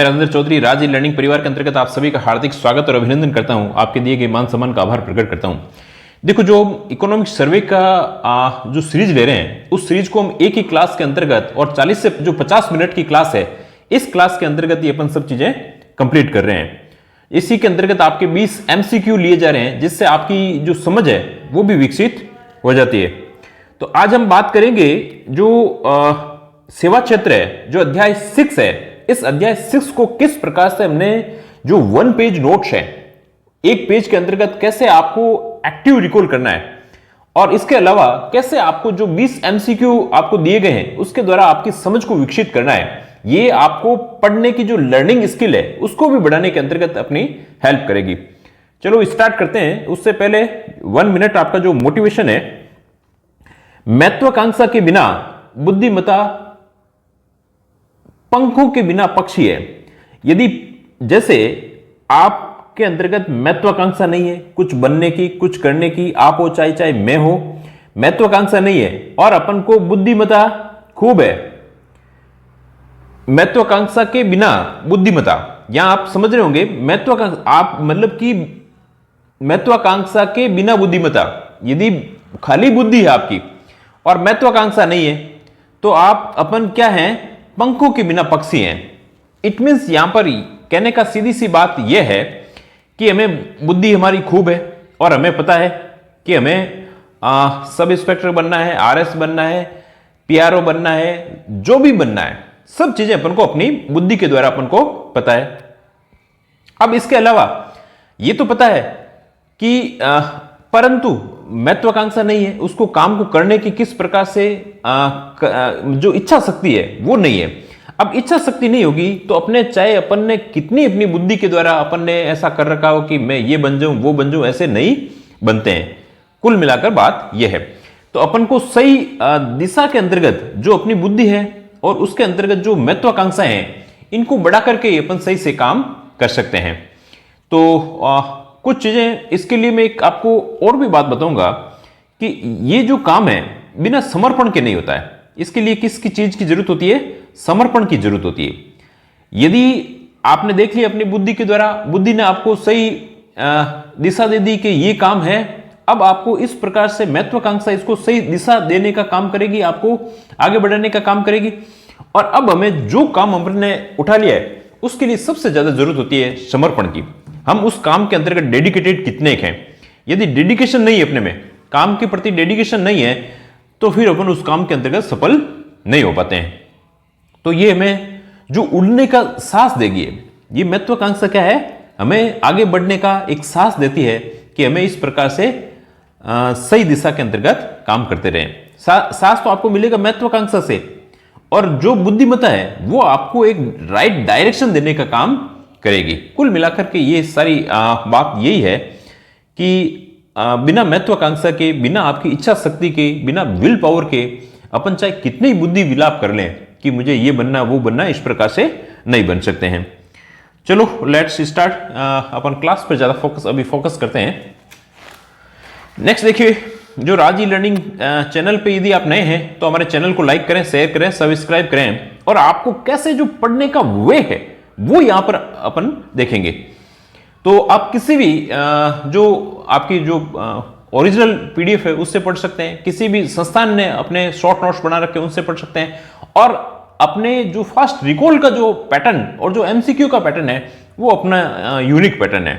मैं राजेंद्र चौधरी राज लर्निंग परिवार के अंतर्गत आप सभी का हार्दिक स्वागत और अभिनंदन करता हूं। आपके दिए गए मान सम्मान का आभार प्रकट करता हूं। देखो, जो इकोनॉमिक सर्वे का जो सीरीज ले रहे हैं, उस सीरीज को हम एक ही क्लास के अंतर्गत और 40 से जो 50 मिनट की क्लास है, इस क्लास के अंतर्गत ये अपन सब चीजें कंप्लीट कर रहे हैं। इसी के अंतर्गत आपके 20 MCQ लिए जा रहे हैं, जिससे आपकी जो समझ है वो भी विकसित हो जाती है। तो आज हम बात करेंगे जो सेवा क्षेत्र है, जो अध्याय 6 है। इस अध्याय 6 को किस प्रकार से हमने जो 1 पेज नोट्स है, एक पेज के अंतर्गत कैसे आपको एक्टिव रिकॉल करना है, और इसके अलावा कैसे आपको जो 20 MCQ आपको दिए गए हैं उसके द्वारा आपकी समझ को विकसित करना है, ये आपको पढ़ने की जो लर्निंग स्किल है उसको भी बढ़ाने के अंतर्गत अपनी हेल्प करेगी। चलो स्टार्ट करते हैं। उससे पहले 1 मिनट आपका जो मोटिवेशन है, महत्वाकांक्षा के बिना बुद्धिमत्ता पंखों के बिना पक्षी है। यदि जैसे आपके अंतर्गत महत्वाकांक्षा नहीं है कुछ बनने की, कुछ करने की, आप हो चाहे मैं हो, महत्वाकांक्षा नहीं है और अपन को बुद्धिमत्ता खूब है। महत्वाकांक्षा के बिना बुद्धिमत्ता, यहां आप समझ रहे होंगे, महत्वाकांक्षा आप मतलब कि महत्वाकांक्षा के बिना बुद्धिमत्ता, यदि खाली बुद्धि है आपकी और महत्वाकांक्षा नहीं है तो आप अपन क्या हैं, पंखों के बिना पक्षी हैं। इट मीन्स यहां पर कहने का सीधी सी बात यह है कि हमें बुद्धि हमारी खूब है और हमें पता है कि हमें सब इंस्पेक्टर बनना है, RS बनना है, PRO बनना है, जो भी बनना है, सब चीजें अपन को अपनी बुद्धि के द्वारा अपन को पता है। अब इसके अलावा ये तो पता है कि परंतु महत्वाकांक्षा नहीं है, उसको काम को करने की किस प्रकार से जो इच्छा शक्ति है वो नहीं है। अब इच्छा शक्ति नहीं होगी तो अपने चाहे अपन ने कितनी अपनी बुद्धि के द्वारा अपन ने ऐसा कर रखा हो कि मैं ये बन जाऊं वो बन जाऊं, ऐसे नहीं बनते हैं। कुल मिलाकर बात यह है। तो अपन को सही दिशा के अंतर्गत जो अपनी बुद्धि है और उसके अंतर्गत जो महत्वाकांक्षा है, इनको बढ़ा करके अपन सही से काम कर सकते हैं। तो कुछ चीजें इसके लिए मैं एक आपको और भी बात बताऊंगा कि ये जो काम है बिना समर्पण के नहीं होता है। इसके लिए किसकी चीज की जरूरत होती है? समर्पण की जरूरत होती है। यदि आपने देख लिया अपनी बुद्धि के द्वारा, बुद्धि ने आपको सही दिशा दे दी कि ये काम है, अब आपको इस प्रकार से महत्वाकांक्षा इसको सही दिशा देने का काम करेगी, आपको आगे बढ़ाने का काम करेगी। और अब हमें जो काम हमने उठा लिया है उसके लिए सबसे ज्यादा जरूरत होती है समर्पण की। हम उस काम के अंतर्गत डेडिकेटेड कितने हैं। यदि डेडिकेशन नहीं है, अपने में काम के प्रति डेडिकेशन नहीं है, तो फिर अपन उस काम के अंतर्गत सफल नहीं हो पाते हैं। तो ये हमें जो उड़ने का साहस देगी, ये महत्वाकांक्षा क्या है, हमें आगे बढ़ने का एक साहस देती है कि हमें इस प्रकार से सही दिशा के अंतर्गत काम करते रहें। साहस तो आपको मिलेगा महत्वाकांक्षा से, और जो बुद्धिमत्ता है वो आपको एक राइट डायरेक्शन देने का काम करेगी। कुल मिलाकर के ये सारी बात यही है कि बिना महत्वाकांक्षा के, बिना आपकी इच्छा शक्ति के, बिना विल पावर के अपन चाहे कितनी बुद्धि विलाप कर लें कि मुझे ये बनना वो बनना, इस प्रकार से नहीं बन सकते हैं। चलो लेट्स स्टार्ट। अपन क्लास पर ज्यादा अभी फोकस करते हैं। नेक्स्ट देखिए, जो राज लर्निंग चैनल पे यदि आप नए हैं तो हमारे चैनल को लाइक करें, शेयर करें, सब्सक्राइब करें, और आपको कैसे जो पढ़ने का वे है वो यहां पर अपन देखेंगे। तो आप किसी भी जो आपकी जो ओरिजिनल PDF है उससे पढ़ सकते हैं, किसी भी संस्थान ने अपने शॉर्ट नोट्स बना रखे उनसे पढ़ सकते हैं, और अपने जो फास्ट रिकॉल का जो पैटर्न और जो MCQ का पैटर्न है वो अपना यूनिक पैटर्न है।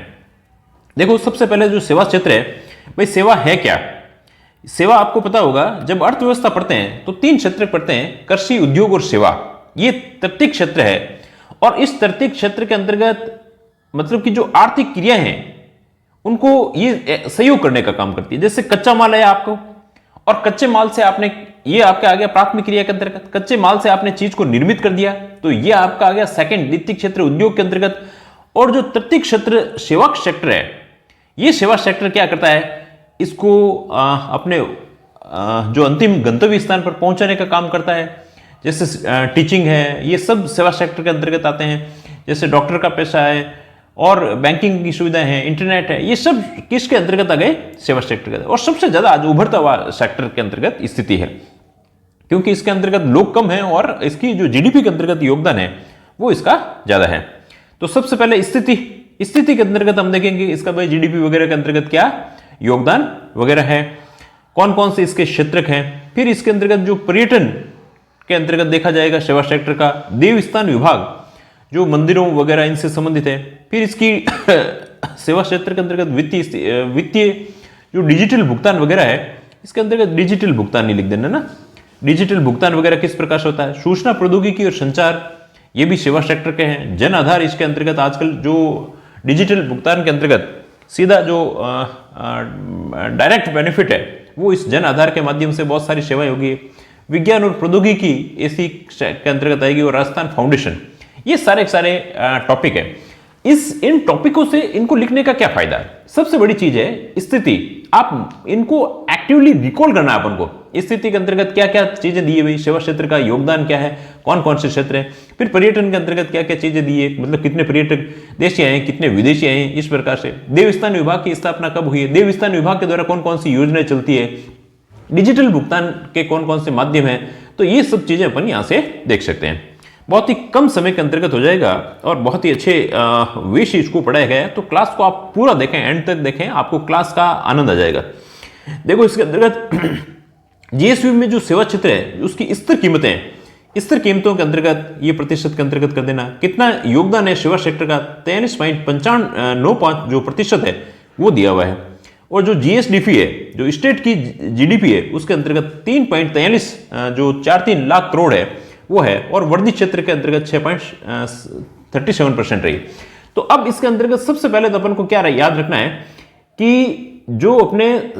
देखो, सबसे पहले जो सेवा क्षेत्र है, भाई सेवा है क्या? सेवा आपको पता होगा, जब अर्थव्यवस्था पढ़ते हैं तो 3 क्षेत्र पढ़ते हैं, कृषि, उद्योग और सेवा। ये तृतीय क्षेत्र है, और इस तृतीय क्षेत्र के अंतर्गत मतलब कि जो आर्थिक क्रियाएं हैं उनको ये सहयोग करने का काम करती है। जैसे कच्चा माल है आपको, और कच्चे माल से आपने, ये आपके आ गया प्राथमिक क्रिया के अंतर्गत, कच्चे माल से आपने चीज को निर्मित कर दिया, तो ये आपका आ गया सेकंड, द्वितीय क्षेत्र उद्योग के अंतर्गत। और जो तृतीय क्षेत्र सेवा क्षेत्र है, ये सेवा सेक्टर क्या करता है, इसको अपने जो अंतिम गंतव्य स्थान पर पहुंचाने का काम करता है। जैसे टीचिंग है, ये सब सेवा सेक्टर के अंतर्गत आते हैं। जैसे डॉक्टर का पेशा है, और बैंकिंग की सुविधाएं हैं, इंटरनेट है, ये सब किसके अंतर्गत आ गए? सेवा सेक्टर के। और सबसे ज्यादा आज उभरता हुआ सेक्टर के अंतर्गत स्थिति है, क्योंकि इसके अंतर्गत लोग कम हैं और इसकी जो GDP के अंतर्गत योगदान है वो इसका ज्यादा है। तो सबसे पहले स्थिति के अंतर्गत हम देखेंगे इसका भाई जीडीपी वगैरह के अंतर्गत क्या योगदान वगैरह है, कौन कौन से इसके क्षेत्रक हैं। फिर इसके अंतर्गत जो पर्यटन के अंतर्गत देखा जाएगा सेवा सेक्टर का, देवस्थान विभाग जो मंदिरों वगैरह इनसे संबंधित है। फिर इसकी सेवा क्षेत्र के अंतर्गत वित्तीय जो डिजिटल भुगतान वगैरह है, इसके अंतर्गत डिजिटल भुगतान नहीं लिख देना ना, डिजिटल भुगतान वगैरह किस प्रकार से होता है। सूचना प्रौद्योगिकी और संचार, ये भी सेवा सेक्टर के हैं। जन आधार, इसके अंतर्गत आजकल जो डिजिटल भुगतान के अंतर्गत सीधा जो डायरेक्ट बेनिफिट है वो इस जन आधार के माध्यम से बहुत सारी सेवाएं होगी। विज्ञान और प्रौद्योगिकी इसी के अंतर्गत आएगी, और राजस्थान फाउंडेशन, ये सारे टॉपिक है। इन टॉपिकों से इनको लिखने का क्या फायदा है? सबसे बड़ी चीज है स्थिति, आप इनको एक्टिवली रिकॉल करना है अपन को। स्थिति के अंतर्गत क्या क्या चीजें दी हुई, सेवा क्षेत्र का योगदान क्या है, कौन कौन से क्षेत्र है। फिर पर्यटन के अंतर्गत क्या क्या चीजें दी है, मतलब कितने पर्यटक देशी आए हैं, कितने विदेशी आए हैं, इस प्रकार से। देवस्थान विभाग की स्थापना कब हुई है, देवस्थान विभाग के द्वारा कौन कौन सी योजनाएं चलती है, डिजिटल भुगतान के कौन कौन से माध्यम है, तो ये सब चीजें अपन यहां से देख सकते हैं। बहुत ही कम समय के अंतर्गत हो जाएगा और बहुत ही अच्छे वे से इसको पढ़ाया गया है। तो क्लास को आप पूरा देखें, एंड तक देखें, आपको क्लास का आनंद आ जाएगा। देखो इसके अंतर्गत जीएसवी में जो सेवा क्षेत्र है उसकी स्थिर कीमतें, स्थिर कीमतों के अंतर्गत ये प्रतिशत के अंतर्गत कर देना। कितना योगदान है सेवा सेक्टर का, 43.95 जो प्रतिशत है वो दिया हुआ है। और जो जीएसडीपी है, जो स्टेट की जीडीपी है, उसके अंतर्गत 3.43 जो 4-3 लाख करोड़ है वो है। और वर्दी क्षेत्र के अंतर्गत 6.37% रही। तो अब इसके अंतर्गत सबसे पहले तो अपन को क्या याद रखना है कि जो अपने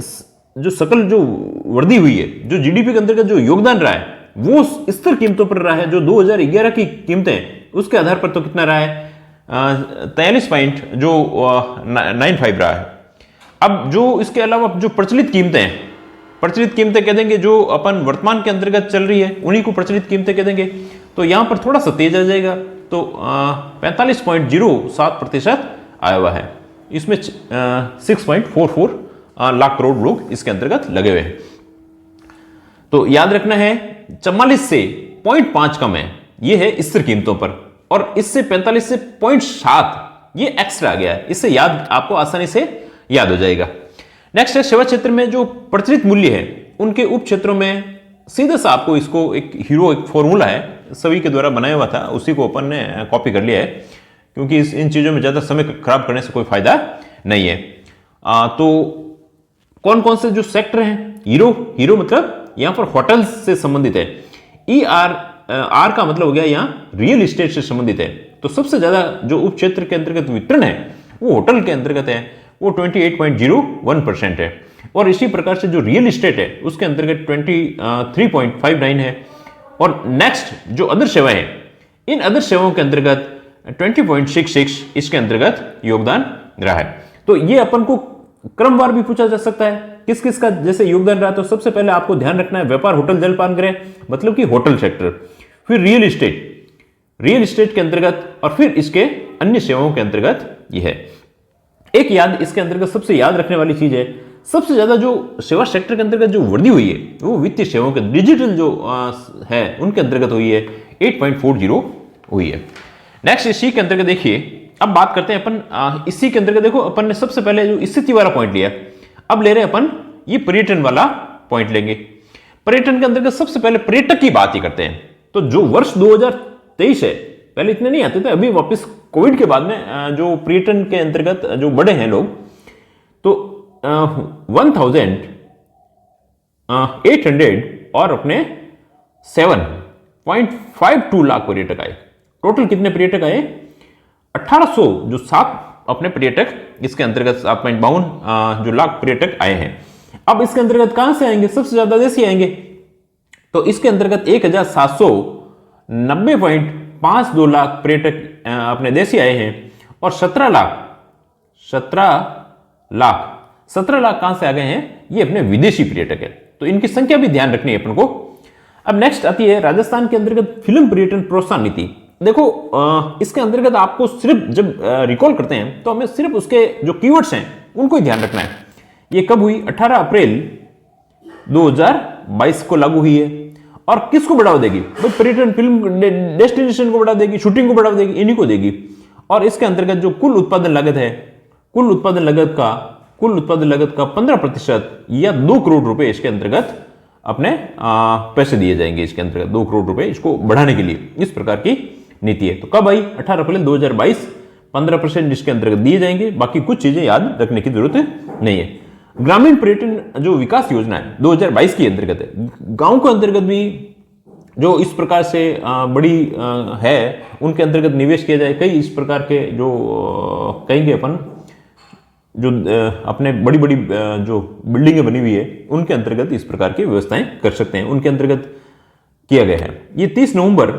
जो सकल जो वर्दी हुई है, जो जीडीपी के अंतर्गत जो योगदान रहा है वो स्थिर कीमतों पर रहा है। जो 2011 की कीमतें उसके आधार पर तो कितना रहा है, 43.95 रहा है। अब जो इसके अलावा जो प्रचलित कीमतें हैं, प्रचलित कीमतें कह देंगे, जो अपन वर्तमान के अंतर्गत चल रही है उन्हीं को प्रचलित कीमतें कह देंगे। तो यहां पर थोड़ा सा तेज आ जाएगा, तो 45.07% आया हुआ है। इसमें 6.44 लाख करोड़ लोग इसके अंतर्गत लगे हुए हैं। तो याद रखना है 44 से 0.5 कम है, ये है स्थिर कीमतों पर, और इससे 45 से 0.7 ये एक्स्ट्रा आ गया है। इससे याद आपको आसानी से याद हो जाएगा। नेक्स्ट है सेवा क्षेत्र में जो प्रचलित मूल्य है उनके उप क्षेत्रों में सीधा सा आपको इसको एक फॉर्मूला है सभी के द्वारा बनाया हुआ था, उसी को अपन ने कॉपी कर लिया है, क्योंकि इन चीजों में ज्यादा समय खराब करने से कोई फायदा नहीं है। तो कौन कौन से जो सेक्टर हैं, हीरो मतलब यहां पर होटल्स से संबंधित है। आर का मतलब हो गया यहाँ रियल इस्टेट से संबंधित है। तो सबसे ज्यादा जो उप क्षेत्र के अंतर्गत वितरण है वो होटल के अंतर्गत है, वो 28.01% है। और इसी प्रकार से जो रियल इस्टेट है उसके अंतर्गत 23.59 है। और नेक्स्ट जो अदर सेवाएं हैं, इन अदर सेवाओं के अंतर्गत 20.66 इसके अंतर्गत योगदान रहा है। तो ये अपन को क्रमवार भी पूछा जा सकता है किस किस का जैसे योगदान रहा। तो सबसे पहले आपको ध्यान रखना है व्यापार, होटल, जलपान गृह, मतलब कि होटल सेक्टर। फिर रियल इस्टेट के अंतर्गत, और फिर इसके अन्य सेवाओं के अंतर्गत ये है। एक याद इसके अंतर्गत सबसे याद रखने वाली चीज है, सबसे ज्यादा जो सेवा सेक्टर के अंतर्गत जो वृद्धि हुई है वो वित्तीय सेवाओं के डिजिटल जो है उनके अंतर्गत हुई है, 8.40 हुई है। नेक्स्ट इसी के अंतर्गत देखिए, अब बात करते हैं अपन इसी के अंतर्गत। देखो अपन ने सबसे पहले जो स्थिति वाला पॉइंट लिया, अब ले रहे हैं अपन ये पर्यटन वाला पॉइंट लेंगे। पर्यटन के अंतर्गत सबसे पहले पर्यटक की बात ही करते हैं। तो जो वर्ष 2023 है, पहले इतने नहीं आते थे, अभी वापस कोविड के बाद में जो पर्यटन के अंतर्गत जो बड़े हैं लोग, तो 1800 और अपने 7.52 लाख पर्यटक आए। टोटल कितने पर्यटक आए, 1800 जो 7 अपने पर्यटक इसके अंतर्गत 7.52 जो लाख पर्यटक आए हैं। अब इसके अंतर्गत कहां से आएंगे, सबसे ज्यादा देशी आएंगे। तो इसके अंतर्गत 1790.52 लाख पर्यटक अपने देशी आए हैं, और 17 लाख कहां से आ गए हैं, ये अपने विदेशी पर्यटक है। तो इनकी संख्या भी ध्यान रखनी है अपन को। अब नेक्स्ट आती है राजस्थान के अंतर्गत फिल्म पर्यटन प्रोत्साहन नीति। देखो इसके अंतर्गत आपको सिर्फ जब रिकॉल करते हैं तो हमें सिर्फ उसके जो कीवर्ड्स हैं उनको ही ध्यान रखना है। ये कब हुई, 18 अप्रैल 2022 को लागू हुई है। और किसको बढ़ावा देगी, भाई पर्यटन फिल्म डेस्टिनेशन को बढ़ावा देगी, शूटिंग को बढ़ावा देगी, इन्हीं को देगी। और इसके अंतर्गत जो कुल उत्पादन लागत है, कुल उत्पादन लागत का 15% या 2 करोड़ रुपए इसके अंतर्गत अपने पैसे दिए जाएंगे। इसके अंतर्गत 2 करोड़ रुपए इसको बढ़ाने के लिए इस प्रकार की नीति है। तो कब आई? 18 अप्रैल 2022। 15% इसके अंतर्गत दिए जाएंगे। बाकी कुछ चीजें याद रखने की जरूरत नहीं है। ग्रामीण पर्यटन जो विकास योजना है 2022 की अंतर्गत है। गांव के अंतर्गत भी जो इस प्रकार से बड़ी है उनके अंतर्गत निवेश किया जाए। कई इस प्रकार के जो कहेंगे अपन जो अपने बड़ी बड़ी जो बिल्डिंगें बनी हुई है उनके अंतर्गत इस प्रकार की व्यवस्थाएं कर सकते हैं, उनके अंतर्गत किया गया है। ये 30 नवंबर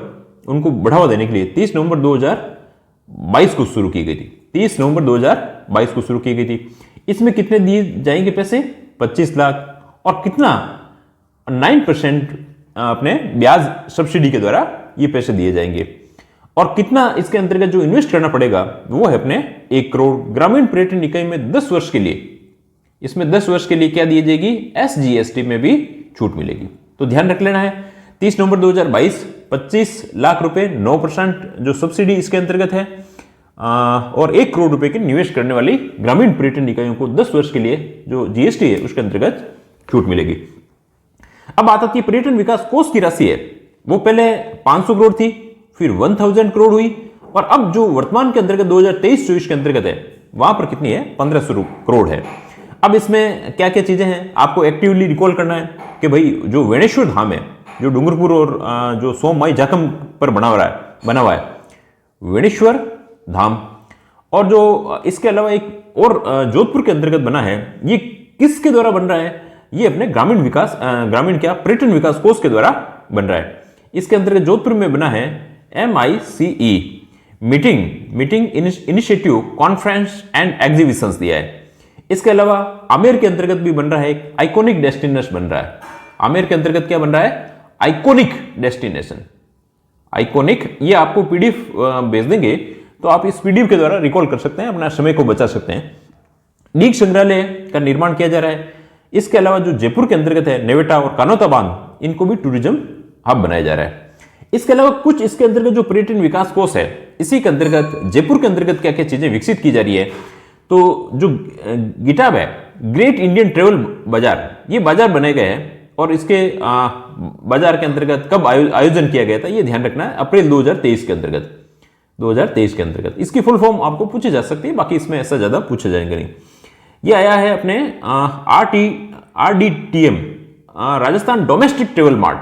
उनको बढ़ावा देने के लिए 30 नवंबर 2022 को शुरू की गई थी। 30 नवंबर 2022 को शुरू की गई थी। इसमें कितने दिए जाएंगे पैसे? 25 लाख। और कितना? 9% अपने ब्याज सब्सिडी के द्वारा ये पैसे दिए जाएंगे। और कितना इसके अंतर्गत जो इन्वेस्ट करना पड़ेगा वो है अपने 1 करोड़। ग्रामीण पर्यटन इकाई में 10 वर्ष के लिए, इसमें 10 वर्ष के लिए क्या दी जाएगी? SGST में भी छूट मिलेगी। तो ध्यान रख लेना है 30 नवंबर 2022 25 लाख रुपए 9% जो सब्सिडी इसके अंतर्गत है और 1 करोड़ रुपए के निवेश करने वाली ग्रामीण पर्यटन इकाइयों को 10 वर्ष के लिए जो GST है उसके अंतर्गत छूट मिलेगी। अब बात आती है पर्यटन विकास कोष की राशि है, वो पहले 500 करोड़ थी, फिर 1000 करोड़ हुई और अब जो वर्तमान के अंतर्गत 2023-24 के अंतर्गत है वहां पर कितनी है? 1500 करोड़ है। अब इसमें क्या क्या चीजें हैं आपको एक्टिवली रिकॉल करना है कि भाई जो वेणेश्वर धाम है जो डूंगरपुर और जो सोमवाई जाखम पर बना हुआ है वेणेश्वर धाम, और जो इसके अलावा एक और जोधपुर के अंतर्गत बना है, ये किसके द्वारा बन रहा है? ये अपने ग्रामीण पर्यटन विकास कोष के द्वारा बन रहा है। इसके अंतर्गत जोधपुर में बना है MICE meeting initiative conference and exhibitions दिया है। इसके अलावा आमेर के अंतर्गत भी बन रहा है, एक आइकॉनिक डेस्टिनेशन बन रहा है। आमेर के अंतर्गत क्या बन रहा है? Iconic destination. आइकॉनिक, ये आपको PDF भेज देंगे तो आप इस PDF के द्वारा रिकॉल कर सकते हैं, अपना समय को बचा सकते हैं। डीग संग्रहालय का निर्माण किया जा रहा है। इसके अलावा जो जयपुर के अंतर्गत है नेवेटा और कानोता बांध, इनको भी टूरिज्म हब बनाया जा रहा है। इसके अलावा कुछ इसके अंतर्गत जो पर्यटन विकास कोष है इसी के अंतर्गत जयपुर के अंतर्गत क्या क्या चीजें विकसित की जा रही है। तो जो गिटाब है ग्रेट इंडियन ट्रेवल बाजार, ये बाजार बनाए गए हैं और इसके बाजार के अंतर्गत कब आयोजन किया गया था ये ध्यान रखना है, अप्रैल 2023 के अंतर्गत। इसकी फुल फॉर्म आपको पूछी जा सकती है, बाकी इसमें ऐसा ज्यादा पूछे जाएंगे नहीं। ये आया है अपने RDTM Rajasthan domestic travel mart,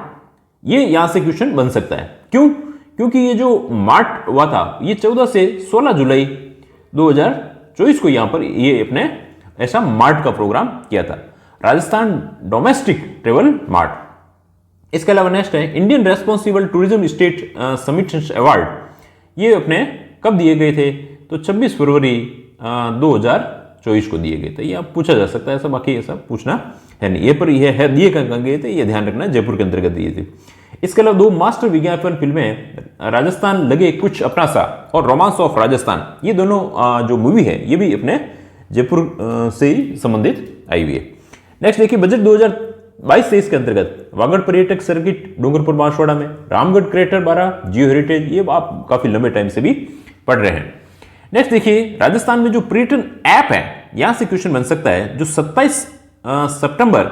ये यहां से क्वेश्चन बन सकता है। क्यों? क्योंकि ये जो मार्ट हुआ था ये 14 से 16 जुलाई 2024 को यहां पर ये अपने ऐसा मार्ट का प्रोग्राम किया था, राजस्थान डोमेस्टिक ट्रेवल मार्ट। इसके अलावा नेक्स्ट है Indian responsible tourism state summit award, ये अपने कब दिए गए थे? तो 26 फरवरी 2024 को दिए गए थे। ये आप पूछा जा सकता है, ऐसा बाकी ऐसा पूछना है नहीं। ये पर ये है दिए कहाँ गए थे ये ध्यान रखना, जयपुर के अंतर्गत दिए थे। इसके अलावा 2 मास्टर विज्ञापन फिल्में राजस्थान लगे कुछ अपना सा और रोमांस ऑफ राजस्थान, ये दोनों जो मूवी है ये भी अपने जयपुर से ही संबंधित आई हुई है। नेक्स्ट देखिए बजट 2022-23 के अंतर्गत वागड़ पर्यटक सर्किट डूंगरपुर बांसवाड़ा में, रामगढ़ क्रेटर 12 जियो हेरिटेज, ये आप काफी लंबे टाइम से भी पढ़ रहे हैं। नेक्स्ट देखिए राजस्थान में जो पर्यटन ऐप है यहां से क्वेश्चन बन सकता है, जो 27 सितंबर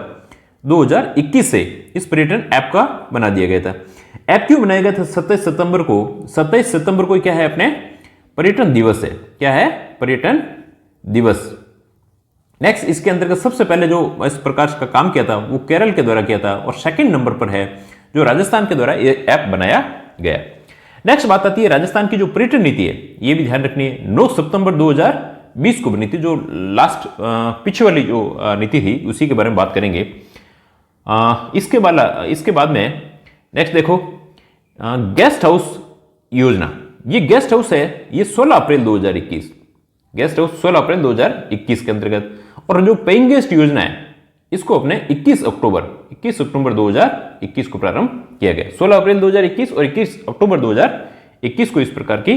2021 से इस पर्यटन ऐप का बना दिया गया था। ऐप क्यों बनाया गया था 27 सितंबर को? 27 सितंबर को क्या है अपने पर्यटन दिवस है। क्या है? पर्यटन दिवस। नेक्स्ट इसके अंतर्गत सबसे पहले जो इस प्रकार का काम किया था वो केरल के द्वारा किया था और सेकंड नंबर पर है जो राजस्थान के द्वारा ये ऐप बनाया गया। नेक्स्ट बात आती है राजस्थान की जो पर्यटन नीति है, ये भी ध्यान रखनी है। 9 सितंबर 2020 को बनी थी, जो लास्ट पीछे वाली जो नीति थी उसी के बारे में बात करेंगे। इसके बाद में नेक्स्ट देखो गेस्ट हाउस योजना। ये गेस्ट हाउस है ये 16 अप्रैल 2021, गेस्ट हाउस 16 अप्रैल 2021 के अंतर्गत, और जो पेइंग गेस्ट योजना है इसको अपने 21 अक्टूबर 2021 को प्रारंभ किया गया। 16 अप्रैल 2021 और 21 अक्टूबर 2021 को इस प्रकार की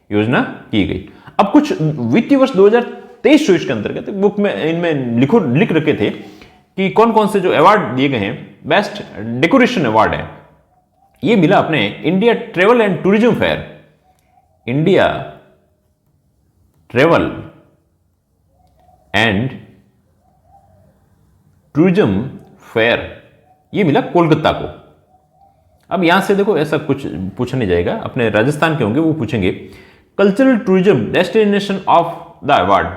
योजना की गई। अब कुछ वित्तीय वर्ष 2023-24 के अंतर्गत बुक में इनमें लिख रखे थे कि कौन कौन से जो अवार्ड दिए गए हैं। बेस्ट डेकोरेशन अवार्ड है, ये मिला अपने India travel and tourism fair, India travel and tourism fair, ये मिला कोलकाता को। अब यहां से देखो ऐसा कुछ पूछा नहीं जाएगा, अपने राजस्थान के होंगे वो पूछेंगे। Cultural tourism destination of the award,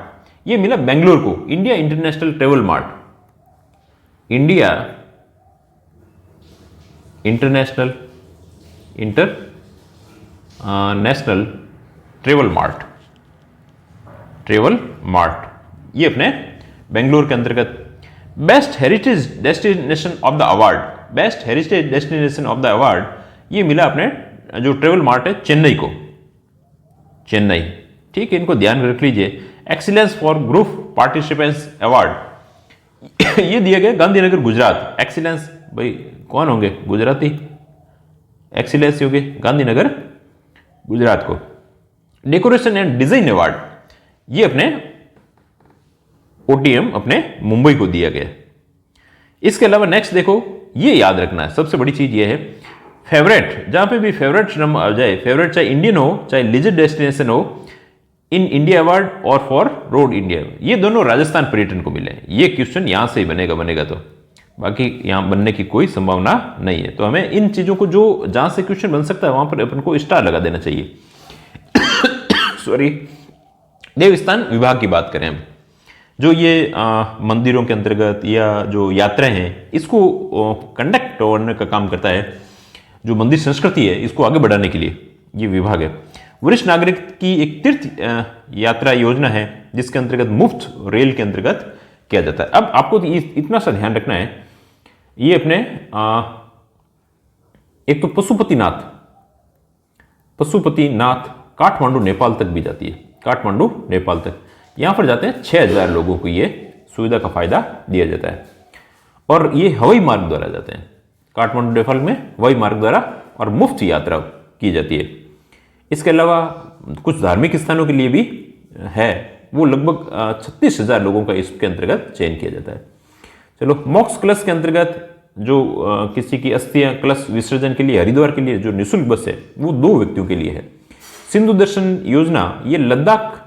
ये मिला बेंगलोर को, India international travel mart. India international national travel mart, ये अपने बेंगलोर के अंतर्गत। Best heritage destination of the award, best heritage destination of the award, ये मिला अपने जो ट्रेवल मार्ट है चेन्नई को, चेन्नई। ठीक है, इनको ध्यान में रख लीजिए। Excellence for group participants award ये दिया गया गांधीनगर गुजरात। एक्सीलेंस भाई कौन होंगे, गुजराती, एक्सीलेंस होंगे गांधीनगर गुजरात को। डेकोरेशन एंड डिजाइन अवार्ड, ये अपने ओटीएम अपने मुंबई को दिया गया। इसके अलावा नेक्स्ट देखो, ये याद रखना है, सबसे बड़ी चीज ये है फेवरेट, जहां पे भी फेवरेट नाम आ जाए, फेवरेट चाहे इंडियन हो चाहे लीजर डेस्टिनेशन हो, इन इंडिया अवार्ड और फॉर रोड इंडिया, ये दोनों राजस्थान पर्यटन को मिले। ये क्वेश्चन यहां से ही बनेगा तो, बाकी यहां बनने की कोई संभावना नहीं है। तो हमें इन चीजों को जो जहां से क्वेश्चन बन सकता है वहां पर अपन को स्टार लगा देना चाहिए। सॉरी, देवस्थान विभाग की बात करें हम, जो ये मंदिरों के अंतर्गत या जो यात्राएं हैं इसको कंडक्ट करने का काम करता है, जो मंदिर संस्कृति है इसको आगे बढ़ाने के लिए ये विभाग है। वरिष्ठ नागरिक की एक तीर्थ यात्रा योजना है जिसके अंतर्गत मुफ्त रेल के अंतर्गत किया जाता है। अब आपको इतना सा ध्यान रखना है, ये अपने एक तो पशुपतिनाथ काठमांडू नेपाल तक भी जाती है, काठमांडू नेपाल तक, यहां पर जाते हैं 6000 लोगों को ये सुविधा का फायदा दिया जाता है। और ये हवाई मार्ग द्वारा जाते हैं, काठमांडू नेपाल में हवाई मार्ग द्वारा, और मुफ्त यात्रा की जाती है। इसके अलावा कुछ धार्मिक स्थानों के लिए भी है, वो लगभग 36,000 लोगों का इसके अंतर्गत चयन किया जाता है। चलो, मोक्ष कलश के अंतर्गत जो किसी की अस्थियां कलश विसर्जन के लिए हरिद्वार के लिए जो निःशुल्क बस है वो 2 व्यक्तियों के लिए है। सिंधु दर्शन योजना, ये लद्दाख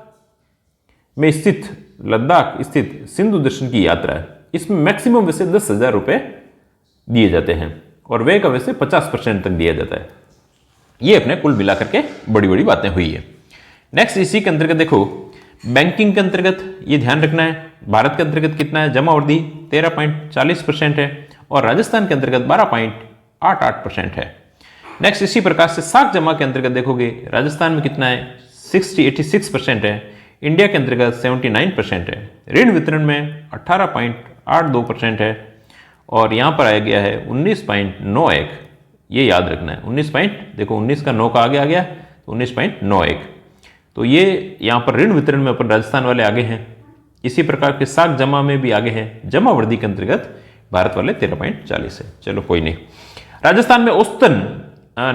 स्थित सिंधु दर्शन की यात्रा है। इसमें मैक्सिमम वैसे 10,000 रुपए दिए जाते हैं और व्यय का वैसे 50% तक दिया जाता है। ये अपने कुल मिलाकर के बड़ी बड़ी बातें हुई है। नेक्स्ट इसी के अंतर्गत देखो, बैंकिंग के अंतर्गत ये ध्यान रखना है, भारत के अंतर्गत कितना है, जमा अवधि 13.40% है और राजस्थान के अंतर्गत 12.88% है। नेक्स्ट इसी प्रकार से साख जमा के अंतर्गत देखोगे, राजस्थान में कितना है, 86% है, इंडिया के अंतर्गत 79% है। ऋण वितरण में 18.82% है और यहां पर आया गया है 19.91, ये याद रखना है। 19 का 9 का आगे आ गया तो 19.91, तो ये यहां पर ऋण वितरण में अपन राजस्थान वाले आगे हैं। इसी प्रकार के साख जमा में भी आगे हैं, जमा वृद्धि के अंतर्गत भारत वाले 13.40 है। चलो कोई नहीं। राजस्थान में औसतन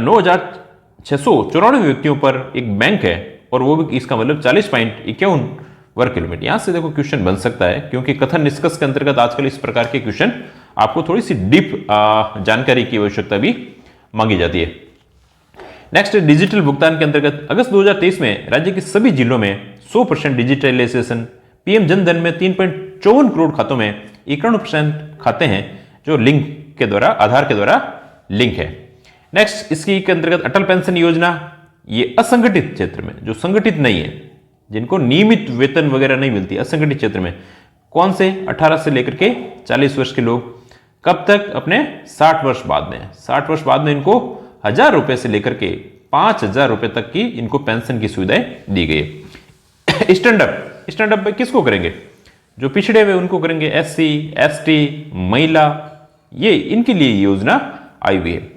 9,694 व्यक्तियों पर एक बैंक है और वो भी इसका मतलब 40.51 वर्ग किलोमीटर। यहां से देखो क्वेश्चन बन सकता है, क्योंकि कथन निष्कर्ष के अंतर्गत आजकल इस प्रकार के क्वेश्चन आपको थोड़ी सी डीप जानकारी की आवश्यकता भी मांगी जाती है। नेक्स्ट, डिजिटल भुगतान के अंतर्गत अगस्त 2023 में राज्य के सभी जिलों में 100% डिजिटलाइजेशन, पीएम जनधन में 3.54 करोड़ खातों में 91% खाते हैं जो लिंक के द्वारा, आधार के द्वारा लिंक है। नेक्स्ट इसकी के अंतर्गत अटल पेंशन योजना, ये असंगठित क्षेत्र में, जो संगठित नहीं है, जिनको नियमित वेतन वगैरह नहीं मिलती, असंगठित क्षेत्र में, कौन से 18 से लेकर के 40 वर्ष के लोग, कब तक, अपने 60 वर्ष बाद में। 60 वर्ष बाद में इनको 1,000 रुपए से लेकर के 5,000 रुपए तक की इनको पेंशन की सुविधाएं दी गई है। स्टैंड अप पे किसको करेंगे, जो पिछड़े हुए उनको करेंगे, SC ST महिला, ये इनके लिए योजना आई हुई है।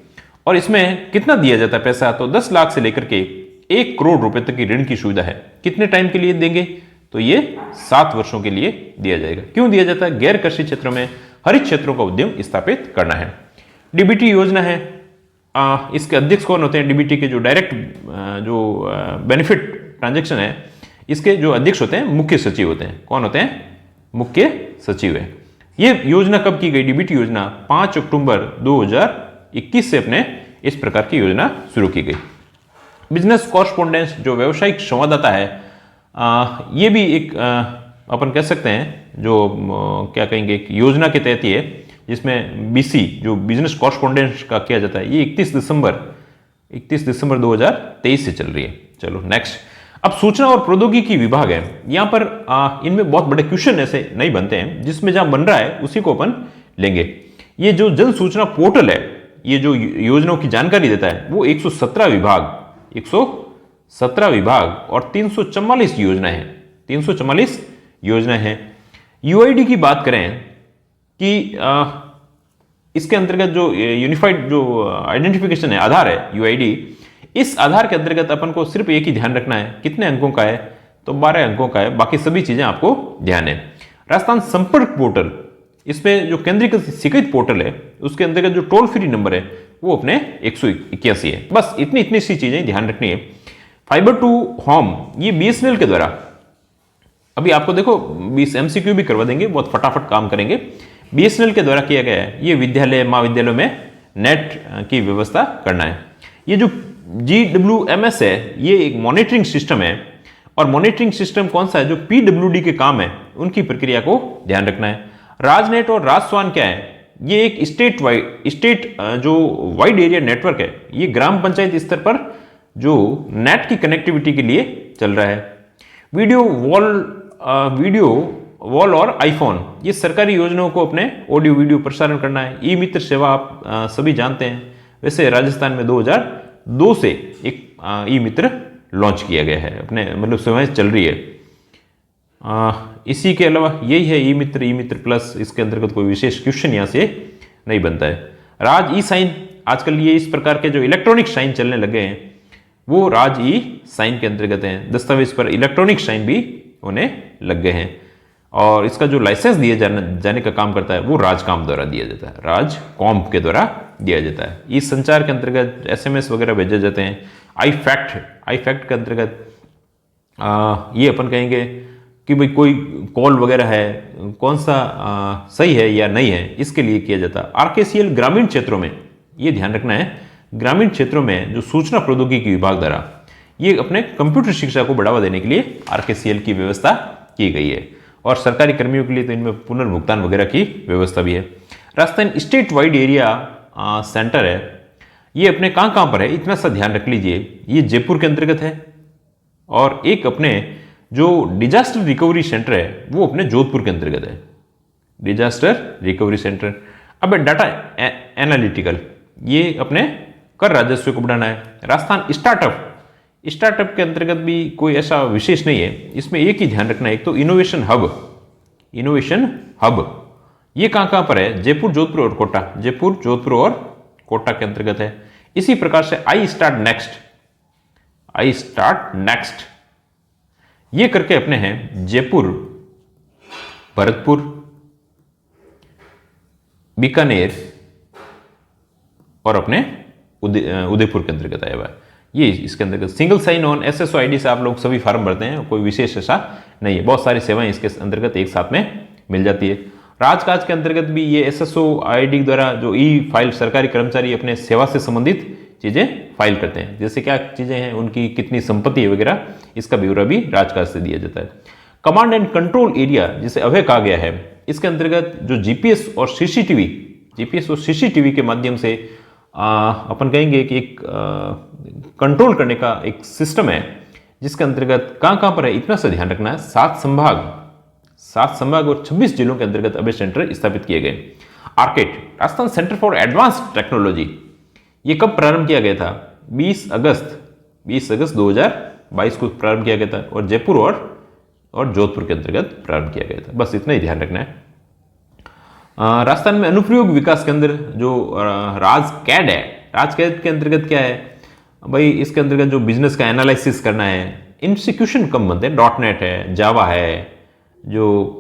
और इसमें कितना दिया जाता है पैसा, तो 10 लाख से लेकर के 1 करोड़ रुपए तक की ऋण की सुविधा है। कितने टाइम के लिए देंगे, तो ये 7 वर्षों के लिए दिया जाएगा। क्यों दिया जाता है, गैर कृषि क्षेत्रों में हरित क्षेत्रों का उद्यम स्थापित करना है। डीबीटी योजना है, इसके अध्यक्ष कौन होते हैं, डीबीटी के जो डायरेक्ट जो बेनिफिट ट्रांजैक्शन है, इसके जो अध्यक्ष होते हैं मुख्य सचिव होते हैं। कौन होते हैं, मुख्य सचिव है। ये योजना कब की गई, डीबीटी योजना 5 अक्टूबर 2021 से अपने इस प्रकार की योजना शुरू की गई। बिजनेस कॉरस्पॉन्डेंस, जो व्यवसायिक संवाददाता है, ये भी एक अपन कह सकते हैं जो क्या कहेंगे एक योजना के तहत ही है, जिसमें बीसी जो बिजनेस कॉरस्पॉन्डेंस का किया जाता है, ये 31 दिसंबर 2023 से चल रही है। चलो नेक्स्ट, अब सूचना और प्रौद्योगिकी विभाग है। यहाँ पर इनमें बहुत बड़े क्वेश्चन ऐसे नहीं बनते हैं, जिसमें जहां बन रहा है उसी को अपन लेंगे। ये जो जन सूचना पोर्टल है, ये जो योजनाओं की जानकारी देता है, वो 117 विभाग और 344 योजनाएं हैं। 344 योजनाएं हैं। यूआईडी की बात करें कि इसके अंतर्गत जो यूनिफाइड जो आइडेंटिफिकेशन है, आधार है यूआईडी, इस आधार के अंतर्गत अपन को सिर्फ एक ही ध्यान रखना है, कितने अंकों का है, तो 12 अंकों का है, बाकी सभी चीजें आपको ध्यान है। राजस्थान संपर्क पोर्टल, इसमें जो केंद्रीकृत शिकायत पोर्टल है, उसके अंतर्गत जो टोल फ्री नंबर है वो अपने 181 है। बस इतनी सी चीजें ध्यान रखनी है। फाइबर टू होम, ये बीएसएनएल के द्वारा, अभी आपको देखो 20 एमसीक्यू भी करवा देंगे, बहुत फटाफट काम करेंगे। बीएसएनएल के द्वारा किया गया है, ये विद्यालय महाविद्यालयों में नेट की व्यवस्था करना है। ये जो GWMS है, ये एक मॉनिटरिंग सिस्टम है, और मॉनिटरिंग सिस्टम कौन सा है, जो पीडब्ल्यूडी के काम है उनकी प्रक्रिया को ध्यान रखना है। राजनेट और राजस्वान क्या है, ये एक स्टेट जो वाइड एरिया नेटवर्क है, ये ग्राम पंचायत स्तर पर जो नेट की कनेक्टिविटी के लिए चल रहा है। वीडियो वॉल और आईफोन, ये सरकारी योजनाओं को अपने ऑडियो वीडियो प्रसारण करना है। ई मित्र सेवा आप सभी जानते हैं, वैसे राजस्थान में 2002 से एक ई मित्र लॉन्च किया गया है, अपने मतलब सेवाएं चल रही है। इसी के अलावा यही है ई मित्र प्लस, इसके अंतर्गत कोई विशेष क्वेश्चन यहाँ से नहीं बनता है। राज ई साइन, आजकल ये इस प्रकार के जो इलेक्ट्रॉनिक साइन चलने लगे हैं, वो राज ई साइन के अंतर्गत हैं। दस्तावेज पर इलेक्ट्रॉनिक साइन भी होने लग गए हैं, और इसका जो लाइसेंस दिए जाने का काम करता है वो राजकॉम द्वारा दिया जाता है, राजकॉम के द्वारा दिया जाता है। इस संचार के अंतर्गत एसएमएस वगैरह भेजे जाते हैं। आई फैक्ट के अंतर्गत ये अपन कहेंगे कि भाई कोई कॉल वगैरह है, कौन सा सही है या नहीं है, इसके लिए किया जाता है। आरकेसीएल ग्रामीण क्षेत्रों में, ये ध्यान रखना है, ग्रामीण क्षेत्रों में जो सूचना प्रौद्योगिकी विभाग द्वारा ये अपने कंप्यूटर शिक्षा को बढ़ावा देने के लिए आरकेसीएल की व्यवस्था की गई है, और सरकारी कर्मियों के लिए तो इनमें पुनर्भुगतान वगैरह की व्यवस्था भी है। Rajasthan state wide area centre है, ये अपने कहाँ पर है, इतना सा ध्यान रख लीजिए, ये जयपुर के अंतर्गत है, और एक अपने जो डिजास्टर रिकवरी सेंटर है वो अपने जोधपुर के अंतर्गत है, डिजास्टर रिकवरी सेंटर। अब डाटा एनालिटिकल, ये अपने कर राजस्व को बढ़ाना है। राजस्थान स्टार्टअप के अंतर्गत भी कोई ऐसा विशेष नहीं है, इसमें एक ही ध्यान रखना है, एक तो इनोवेशन हब, ये कहाँ पर है, जयपुर, जोधपुर और कोटा के अंतर्गत है। इसी प्रकार से आई स्टार्ट नेक्स्ट, ये करके अपने हैं जयपुर, भरतपुर, बीकानेर और अपने उदयपुर के अंतर्गत आया हुआ है। ये इसके अंतर्गत single sign on SSO ID से आप लोग सभी फार्म भरते हैं, कोई विशेष ऐसा नहीं है, बहुत सारी सेवाएं इसके अंतर्गत एक साथ में मिल जाती है। राजकाज के अंतर्गत भी ये एसएसओ आईडी द्वारा जो ई फाइल सरकारी कर्मचारी अपने सेवा से संबंधित चीजें फाइल करते हैं, जैसे क्या चीजें हैं, उनकी कितनी संपत्ति वगैरह, इसका ब्यौरा भी राजकाज से दिया जाता है। कमांड एंड कंट्रोल एरिया, जिसे अभय कहा गया है, इसके अंतर्गत जो जीपीएस और सीसीटीवी के माध्यम से अपन कहेंगे कि एक कंट्रोल करने का एक सिस्टम है, जिसके अंतर्गत कहाँ पर है, इतना सा ध्यान रखना है। 7 संभाग और 26 जिलों के अंतर्गत अभय सेंटर स्थापित किए गए। Arcade, Rajasthan centre for advanced technology, ये कब प्रारंभ किया गया था, 20 अगस्त 2022 को प्रारंभ किया गया था, और जयपुर और जोधपुर के अंतर्गत प्रारंभ किया गया था। बस इतना ही ध्यान रखना है। राजस्थान में अनुप्रयोग विकास केंद्र जो राजकैड है, राजकैड के अंतर्गत क्या है भाई, इसके अंतर्गत जो बिजनेस का एनालिसिस करना है, इनसे क्वेश्चन कम बनते हैं। .NET है, जावा है, जो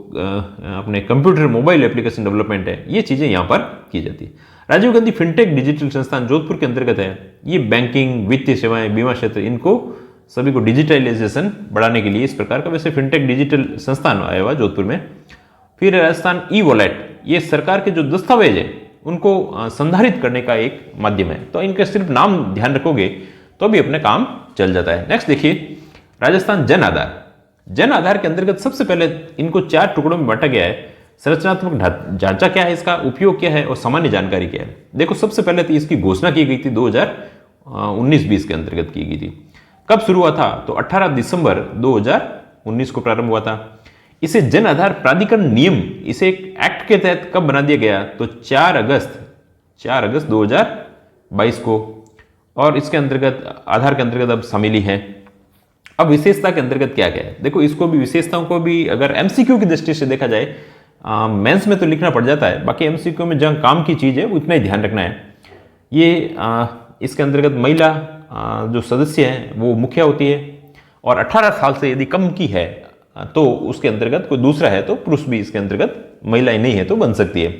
अपने कंप्यूटर मोबाइल एप्लीकेशन डेवलपमेंट है, ये चीजें यहाँ पर की जाती है। राजीव गांधी फिनटेक डिजिटल संस्थान जोधपुर के अंतर्गत है, ये बैंकिंग, वित्तीय सेवाएं, बीमा क्षेत्र, इनको सभी को डिजिटलाइजेशन बढ़ाने के लिए इस प्रकार का वैसे फिनटेक डिजिटल संस्थान आया हुआ जोधपुर में। फिर राजस्थान ई वॉलेट, ये सरकार के जो दस्तावेज है उनको संधारित करने का एक माध्यम है, तो इनके सिर्फ नाम ध्यान रखोगे तो भी अपने काम चल जाता है। नेक्स्ट देखिए, राजस्थान जन आधार। जन आधार के अंतर्गत सबसे पहले इनको 4 टुकड़ों में बांटा गया है। संरचनात्मक ढांचा क्या है, इसका उपयोग क्या है और सामान्य जानकारी क्या है। देखो सबसे पहले तो इसकी घोषणा की गई थी 2019-20 के अंतर्गत की गई थी। कब शुरू हुआ था, तो 18 दिसंबर 2019 को प्रारंभ हुआ था। इसे जन आधार प्राधिकरण नियम, इसे एक एक्ट के तहत कब बना दिया गया, तो 4 अगस्त 2022 को। और इसके अंतर्गत आधार के अंतर्गत अब शामिल है। अब विशेषता के अंतर्गत क्या क्या है, देखो इसको भी, विशेषताओं को भी अगर एमसीक्यू की दृष्टि से देखा जाए, मेंस में तो लिखना पड़ जाता है, बाकी एमसीक्यू में जहां काम की चीज है वो इतना ही ध्यान रखना है। ये इसके अंतर्गत महिला जो सदस्य हैं वो मुखिया होती है, और 18 साल से यदि कम की है तो उसके अंतर्गत कोई दूसरा है तो पुरुष भी इसके अंतर्गत, महिलाएं नहीं है तो बन सकती है।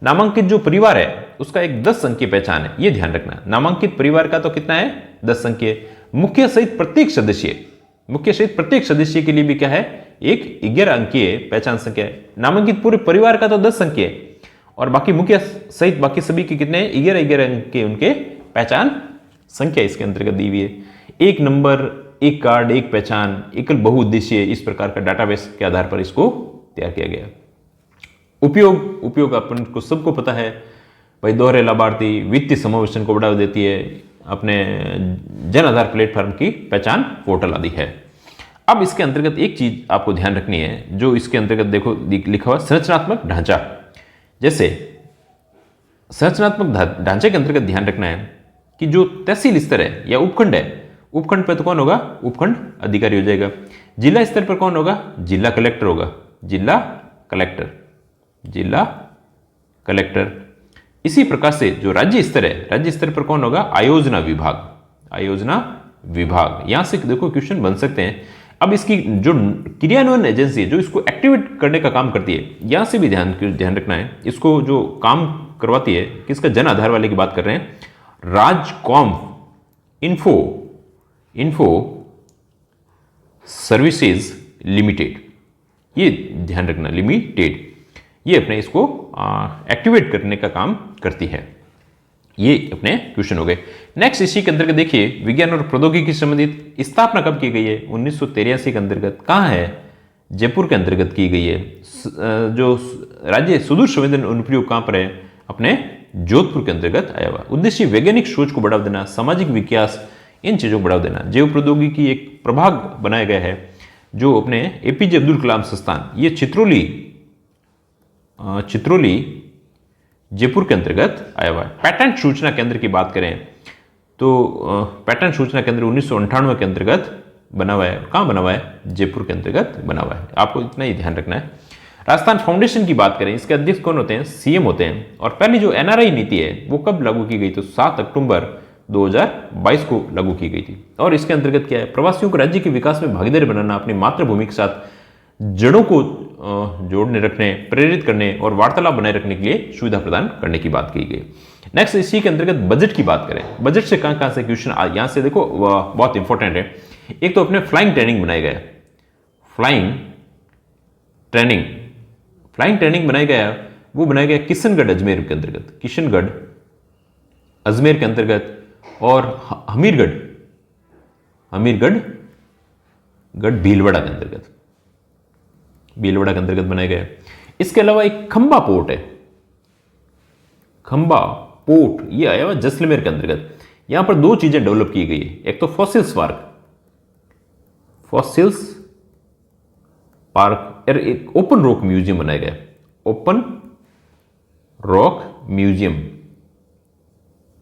नामांकित जो परिवार है उसका एक 10 अंकीय पहचान है, ये ध्यान रखना। नामांकित परिवार का तो कितना है, 10 अंकीय। मुख्य सहित प्रत्येक सदस्य के लिए भी क्या है, एक 11 अंकीय पहचान संख्या है। नामांकित पूरे परिवार का तो 10 अंकीय, और बाकी मुखिया सहित बाकी सभी के कितने, 11 अंक के उनके पहचान संख्या इसके अंतर्गत दी हुई है। एक नंबर, एक कार्ड, एक पहचान, एकल बहुउद्देशीय, इस प्रकार का डाटाबेस के आधार पर इसको तैयार किया गया। उपयोग अपन को सबको पता है भाई, दोहरे लाभार्थी वित्तीय समावेशन को बढ़ावा देती है, अपने जन आधार प्लेटफॉर्म की पहचान पोर्टल आदि है। अब इसके अंतर्गत एक चीज आपको ध्यान रखनी है, जो इसके अंतर्गत देखो लिखा हुआ संरचनात्मक ढांचा। जैसे संरचनात्मक ढांचे के अंतर्गत ध्यान रखना है कि जो तहसील स्तर है या उपखंड है, उपखंड पर तो कौन होगा, उपखंड अधिकारी हो जाएगा। जिला स्तर पर कौन होगा, जिला कलेक्टर होगा, जिला कलेक्टर। इसी प्रकार से जो राज्य स्तर है, राज्य स्तर पर कौन होगा, आयोजना विभाग। यहां से देखो क्वेश्चन बन सकते हैं। अब इसकी जो क्रियान्वयन एजेंसी है जो इसको एक्टिवेट करने का काम करती है, यहां से भी ध्यान रखना है। इसको जो काम करवाती है, किसका, जन आधार वाले की बात कर रहे हैं, राजकॉम इन्फो सर्विसेज लिमिटेड, ये ध्यान रखना, लिमिटेड, ये अपने इसको एक्टिवेट करने का काम करती है। ये अपने क्वेश्चन हो गए। नेक्स्ट इसी के अंतर्गत देखिए, विज्ञान और प्रौद्योगिकी से संबंधित स्थापना कब की गई है, 1983 के अंतर्गत। कहाँ है, जयपुर के अंतर्गत की गई है। जो राज्य सुदूर संवेदन अनुप्रयोग कहाँ पर है, अपने जोधपुर के अंतर्गत आया हुआ। उद्देश्य वैज्ञानिक सोच को बढ़ावा देना, सामाजिक विकास, इन चीजों को बढ़ावा देना। जैव प्रौद्योगिकी एक प्रभाग बनाया गया है जो अपने एपीजे अब्दुल कलाम संस्थान, ये चित्रोली जयपुर के अंतर्गत आया हुआ है। पैटर्न सूचना केंद्र की बात करें तो पैटर्न सूचना केंद्र 1998 के अंतर्गत बना हुआ है। कहाँ बना हुआ है, जयपुर के अंतर्गत बना हुआ है। आपको इतना ही ध्यान रखना है। राजस्थान फाउंडेशन की बात करें, इसके अध्यक्ष कौन होते हैं, सीएम होते हैं। और पहली जो एनआरआई नीति है वो कब लागू की गई, तो 7 अक्टूबर 2022 को लागू की गई थी। और इसके अंतर्गत क्या है, प्रवासियों को राज्य के विकास में भागीदारी बनाना, अपनी मातृभूमि के साथ जड़ों को जोड़ने रखने, प्रेरित करने और वार्तालाप बनाए रखने के लिए सुविधा प्रदान करने की बात की गई। नेक्स्ट इसी के अंतर्गत बजट की बात करें, बजट से कहां से क्वेश्चन, यहां से देखो बहुत इंपॉर्टेंट है। एक तो अपने फ्लाइंग ट्रेनिंग बनाया गया, फ्लाइंग ट्रेनिंग बनाया गया, वो बनाया गया किशनगढ़ अजमेर के अंतर्गत, किशनगढ़ अजमेर के अंतर्गत, और हमीरगढ़ भीलवाड़ा के अंतर्गत बनाया गया। इसके अलावा एक खंबा पोर्ट है, खंबा पोर्ट, ये आया हुआ जैसलमेर के अंतर्गत। यहां पर 2 चीजें डेवलप की गई है, एक तो फॉसिल्स पार्क, एक ओपन रॉक म्यूजियम बनाया गया, ओपन रॉक म्यूजियम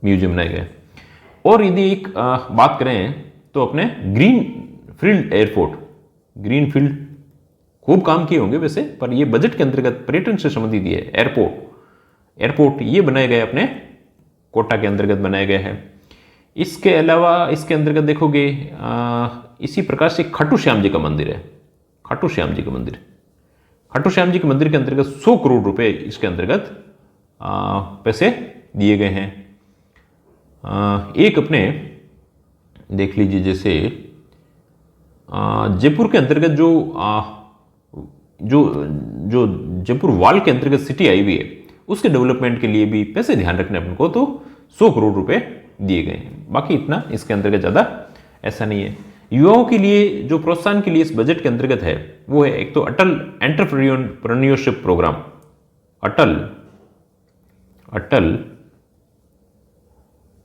बनाया गया। और यदि एक बात करें तो अपने ग्रीनफील्ड खूब काम किए होंगे वैसे, पर ये बजट के अंतर्गत पर्यटन से संबंधित है। एयरपोर्ट ये बनाया गया अपने कोटा के अंतर्गत बनाया गया है। इसके अलावा इसके अंतर्गत देखोगे इसी प्रकार से खाटू श्याम जी का मंदिर है, खाटू श्याम जी के मंदिर के अंतर्गत 100 करोड़ रुपए इसके अंतर्गत पैसे दिए गए हैं। एक अपने देख लीजिए, जैसे जयपुर के अंतर्गत जो जयपुर वाल के अंतर्गत सिटी आई हुई है, उसके डेवलपमेंट के लिए भी पैसे ध्यान रखने अपन को, तो 100 करोड़ रुपए दिए गए हैं। बाकी इतना इसके अंतर्गत ज़्यादा ऐसा नहीं है। युवाओं के लिए जो प्रोत्साहन के लिए इस बजट के अंतर्गत है वो है एक तो अटल एंटरप्रेन्योरशिप प्रोग्राम, अटल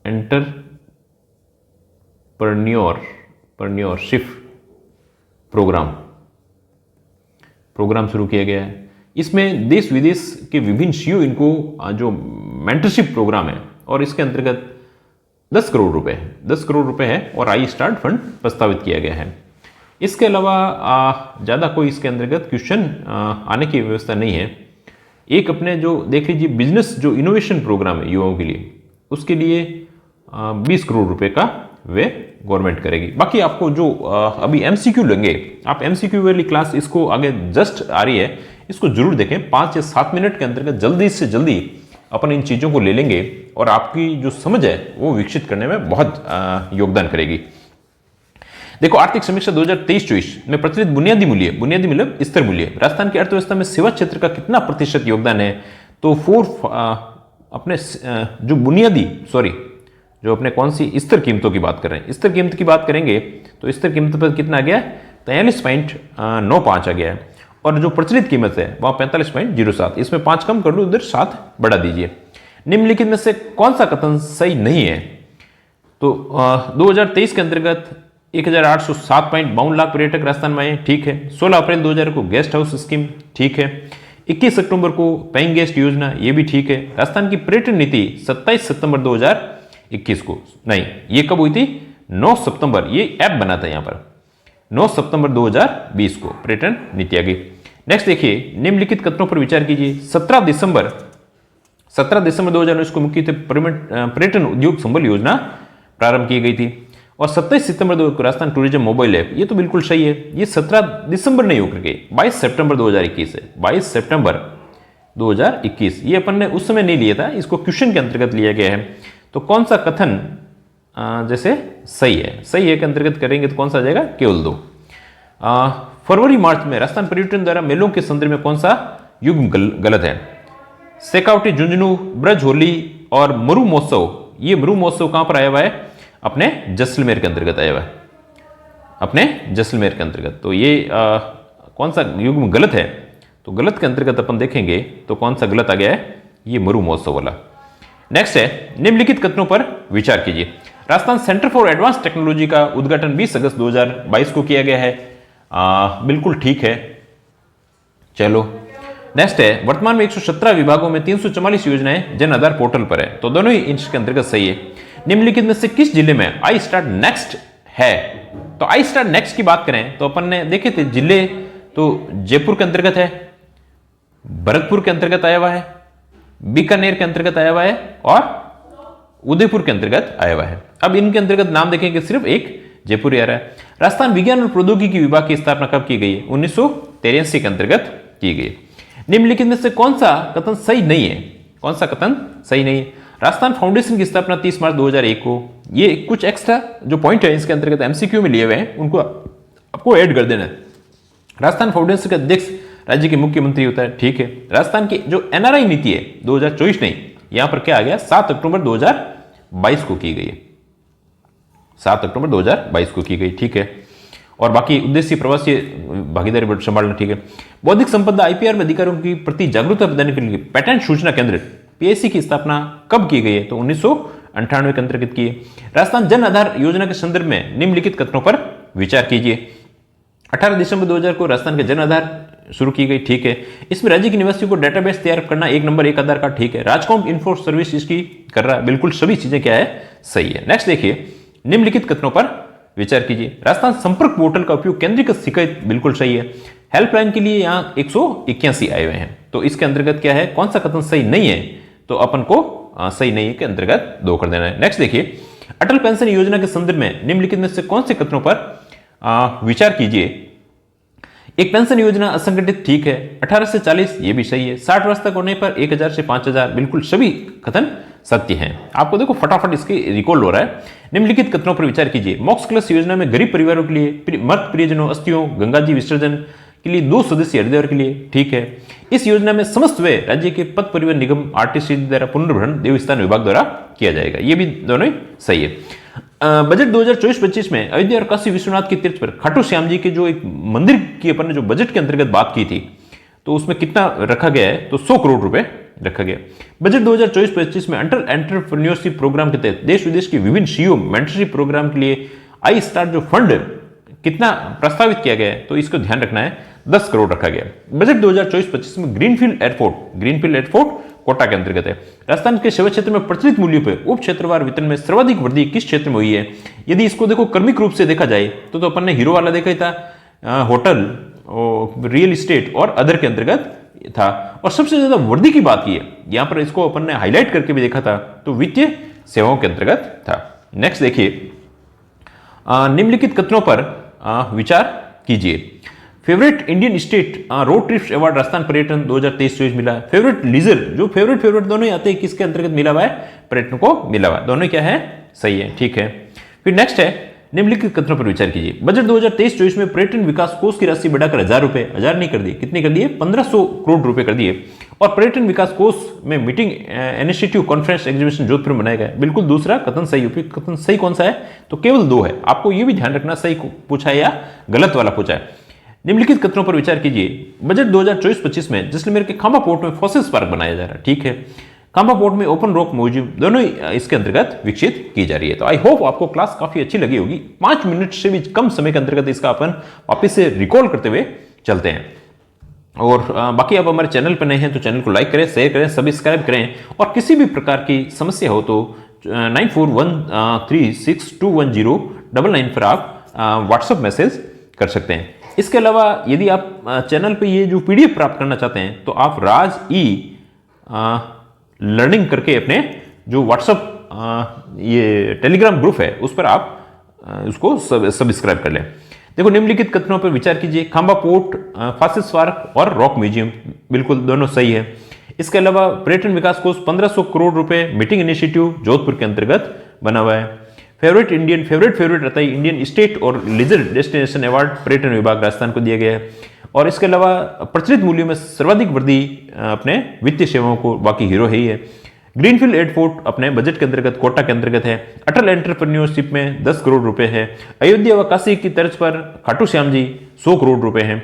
एंटरप्रेन्योरशिप प्रोग्राम शुरू किया गया है। इसमें देश विदेश के विभिन्न सीईओ इनको जो मेंटरशिप प्रोग्राम है और इसके अंतर्गत 10 करोड़ रुपए है और आई स्टार्ट फंड प्रस्तावित किया गया है। इसके अलावा ज़्यादा कोई इसके अंतर्गत क्वेश्चन आने की व्यवस्था नहीं है। एक अपने जो देख लीजिए बिजनेस जो इनोवेशन प्रोग्राम है युवाओं के लिए, उसके लिए 20 करोड़ रुपए का वे गवर्नमेंट करेगी। बाकी आपको जो अभी एमसीक्यू लेंगे आप, एमसीक्यू वाली क्लास इसको आगे जस्ट आ रही है, इसको जरूर देखें। 5 या 7 मिनट के अंतर्गत जल्दी से जल्दी अपन इन चीज़ों को ले लेंगे और आपकी जो समझ है वो विकसित करने में बहुत योगदान करेगी। देखो, आर्थिक समीक्षा 2023-24 में प्रचलित बुनियादी मतलब स्थिर मूल्य राजस्थान की अर्थव्यवस्था में सेवा क्षेत्र का कितना प्रतिशत योगदान है, तो अपने जो अपने कौन सी स्थिर कीमतों की बात कर रहे हैं, स्थिर कीमत की बात करेंगे तो स्थिर कीमत पर कितना आ गया, 43.95 आ गया है। और जो प्रचलित कीमत है वह 45.07, इसमें 5 कम कर लो, उधर 7 बढ़ा दीजिए। निम्नलिखित में से कौन सा कथन सही नहीं है, तो 2023 के अंतर्गत 1807.52 लाख पर्यटक राजस्थान में आए, ठीक है। 16 अप्रैल 2000 को गेस्ट हाउस स्कीम, ठीक है। 21 अक्टूबर को पेइंग गेस्ट योजना, ये भी ठीक है। राजस्थान की पर्यटन नीति 27 सितंबर 2021 को, नहीं ये कब हुई थी, 9 सितंबर, ये ऐप बना था यहाँ पर, 9 सितंबर 2020 को पर्यटन नीति आ गई। नेक्स्ट देखिए, निम्नलिखित कथनों पर विचार कीजिए। 17 दिसंबर 2019 को मुख्य पर्यटन उद्योग संबल योजना प्रारंभ की गई थी और 27 सितंबर 2000 को राजस्थान टूरिज्म मोबाइल ऐप, ये तो बिल्कुल सही है। ये 17 दिसंबर नहीं होकर के 22 सितंबर 2021 है, 22 सितंबर 2021, ये अपन ने उस समय नहीं लिया था, इसको क्वेश्चन के अंतर्गत लिया गया है। तो कौन सा कथन जैसे सही है के अंतर्गत करेंगे तो कौन सा आ जाएगा, केवल 2। फरवरी मार्च में राजस्थान पर्यटन द्वारा मेलों के संदर्भ में कौन सा युग्म गलत है, शेखावटी, झुंझुनू, ब्रज होली और मरु महोत्सव। ये मरु महोत्सव कहां पर आया हुआ है, अपने जैसलमेर के अंतर्गत आया हुआ है, अपने जैसलमेर के अंतर्गत। तो ये कौन सा युग्म गलत है, तो गलत के अंतर्गत अपन देखेंगे तो कौन सा गलत आ गया है, ये मरु महोत्सव वाला। नेक्स्ट है, निम्नलिखित कथनों पर विचार कीजिए। Rajasthan centre for advance technology का उद्घाटन 20 अगस्त 2022 को किया गया है, बिल्कुल ठीक है। चलो नेक्स्ट है, वर्तमान में 117 विभागों में 344 योजनाएं जन आधार पोर्टल पर है, तो दोनों ही इंच के अंतर्गत सही है। निम्नलिखित में से किस जिले में आई स्टार्ट नेक्स्ट है, तो आई स्टार्ट नेक्स्ट की बात करें तो अपन ने देखे थे जिले, तो जयपुर के अंतर्गत है, भरतपुर के अंतर्गत आया हुआ है, बीकानेर के अंतर्गत आया हुआ है और उदयपुर के अंतर्गत आया हुआ है। अब इनके अंतर्गत नाम देखेंगे, सिर्फ एक जयपुर आ रहा है। राजस्थान विज्ञान और प्रौद्योगिकी विभाग की स्थापना कब की गई है, 1983 के अंतर्गत की गई। निम्नलिखित में से कौन सा कथन सही नहीं है, कौन सा कथन सही नहीं है, राजस्थान फाउंडेशन की स्थापना 30 मार्च 2001 को। ये कुछ एक्स्ट्रा जो पॉइंट है इसके अंतर्गत एमसीक्यू में लिए हुए हैं, उनको आपको ऐड कर देना है। राजस्थान फाउंडेशन का अध्यक्ष राज्य के मुख्यमंत्री होता है, ठीक है। राजस्थान की जो एनआरआई नीति है 2024 नहीं, यहां पर क्या आ गया, 7 अक्टूबर 2022 को की गई है, 7 अक्टूबर 2022 को की गई, ठीक है। और बाकी उद्देश्य प्रवासी भागीदारी संभालना, ठीक है। बौद्धिक संपदा आईपीआर में अधिकारियों की प्रति जागरूकता देने के लिए पेटेंट सूचना केंद्र पीएससी की स्थापना कब की गई है, तो 1998 के अंतर्गत की है। राजस्थान जन आधार योजना के संदर्भ में निम्नलिखित कथनों पर विचार कीजिए। 18 दिसंबर 2000 को राजस्थान के जन आधार शुरू की गई, ठीक है। इसमें राज्य के निवासियों को डेटाबेस तैयार करना, 1 नंबर 1 आधार कार्ड, ठीक है। राजकॉम इन्फो सर्विस इसकी कर रहा है, बिल्कुल सभी चीजें क्या है, सही है। नेक्स्ट देखिए, निम्नलिखित कथनों पर विचार कीजिए। राजस्थान संपर्क पोर्टल का उपयोग केंद्रीय शिकायत, बिल्कुल सही है। हेल्पलाइन के लिए यहां 181 आए हुए हैं, तो इसके अंतर्गत क्या है, कौन सा कथन सही नहीं है, तो अपन को सही नहीं है के अंतर्गत 2 कर देना है। नेक्स्ट देखिए, अटल पेंशन योजना के संदर्भ में निम्नलिखित में से कौन से कथनों पर विचार कीजिए। एक पेंशन योजना असंगठित, ठीक है। 18 से 40, ये भी सही है। 60 वर्ष तक होने पर 1000 से 5000, बिल्कुल सभी कथन सत्य हैं। आपको देखो फटाफट इसके रिकॉल हो रहा है। निम्नलिखित कथनों पर विचार कीजिए। मोक्ष क्लस योजना में गरीब परिवारों के लिए मृत प्रियजनों अस्थियों गंगा जी विसर्जन के लिए 2 सदस्यीय हृदय के लिए, ठीक है। इस योजना में समस्त व्यय राज्य के पथ परिवहन निगम आरटीसी द्वारा पुनर्भरण देवस्थान विभाग द्वारा किया जाएगा, ये भी दोनों ही सही है। बजट 2024-25 में अयोध्या और काशी विश्वनाथ के तीर्थ पर खाटू श्याम जी के जो एक मंदिर की अपन ने जो बजट के अंतर्गत बात की थी, तो उसमें कितना रखा गया है, तो 100 करोड़ रुपए रखा गया। बजट 2024-25 में अंडर एंटरप्रेन्योरशिप प्रोग्राम के तहत देश विदेश के विभिन्न सीईओ मेंटरशिप प्रोग्राम के लिए आई स्टार्ट जो फंड कितना प्रस्तावित किया गया है, तो इसको ध्यान रखना है, 10 करोड़ रखा गया। बजट 2024-25 में ग्रीनफील्ड एयरपोर्ट कोटा के अंतर्गत है। राजस्थान के सेवा क्षेत्र में प्रचलित मूल्यों पर उप क्षेत्रवार वितरण में सर्वाधिक वृद्धि किस क्षेत्र में हुई है? यदि इसको देखो क्रमिक रूप से देखा जाए तो अपन ने हीरो वाला देखा ही था, होटल, रियल इस्टेट और अदर के अंतर्गत था। और सबसे ज्यादा वृद्धि की बात की है, यहां पर इसको अपन ने हाईलाइट करके भी देखा था, तो वित्तीय सेवाओं के अंतर्गत था। नेक्स्ट देखिए, निम्नलिखित कथनों पर विचार कीजिए। Favourite Indian state road trips award Rajasthan पर्यटन 2023-24 मिला। फेवरेट लीजर, जो फेवरेट दोनों ही आते हैं, किसके अंतर्गत मिला हुआ है? पर्यटन को मिला हुआ है। दोनों क्या है? सही है, ठीक है। फिर नेक्स्ट है, निम्नलिखित कथनों पर विचार कीजिए। बजट 2023-24 में पर्यटन विकास कोष की राशि बढ़ाकर 1000 रुपए, 1000 नहीं कर दी, कितने कर दिए? 1500 करोड़ रुपए कर दिए। और पर्यटन विकास कोष में meeting initiative conference exhibition Jodhpur में बनाया गया। बिल्कुल दूसरा कथन सही। उपयुक्त कथन सही कौन सा है? तो केवल 2 है। आपको यह भी ध्यान रखना, सही पूछा है या गलत वाला पूछा है। निम्नलिखित कथनों पर विचार कीजिए। बजट 2024-25 में जैसलमेर के खांबा पोर्ट में फॉसिल्स पार्क बनाया जा रहा है, ठीक है। खांबा पोर्ट में ओपन रॉक म्यूजियम, दोनों इसके अंतर्गत विकसित की जा रही है। तो आई होप आपको क्लास काफी अच्छी लगी होगी। 5 मिनट से भी कम समय के अंतर्गत इसका अपन वापस से रिकॉल करते हुए चलते हैं। और बाकी आप हमारे चैनल पर नए हैं तो चैनल को लाइक करें, शेयर करें, सब्सक्राइब करें। और किसी भी प्रकार की समस्या हो तो 9413621099 पर आप व्हाट्सएप मैसेज कर सकते हैं। इसके अलावा यदि आप चैनल पे ये जो पीडीएफ प्राप्त करना चाहते हैं तो आप राज ई लर्निंग करके अपने जो व्हाट्सएप ये टेलीग्राम ग्रुप है उस पर आप उसको सब्सक्राइब कर लें। देखो, निम्नलिखित कथनों पर विचार कीजिए। खांबा पोर्ट, फॉसिल्स पार्क और रॉक म्यूजियम, बिल्कुल दोनों सही है। इसके अलावा पर्यटन विकास कोष 1500 करोड़ रुपए मीटिंग इनिशिएटिव जोधपुर के अंतर्गत बना हुआ है। फेवरेट रहता है इंडियन स्टेट और लीजर डेस्टिनेशन अवार्ड पर्यटन विभाग राजस्थान को दिया गया है। और इसके अलावा प्रचलित मूल्यों में सर्वाधिक वृद्धि अपने वित्तीय सेवाओं को, बाकी हीरो ही है। ग्रीनफील्ड एयरपोर्ट अपने बजट के अंतर्गत कोटा के अंतर्गत है। अटल एंटरप्रेन्योरशिप में 10 करोड़ रुपए है। अयोध्या व काशी की तर्ज पर खाटू श्याम जी 100 करोड़ रुपए हैं।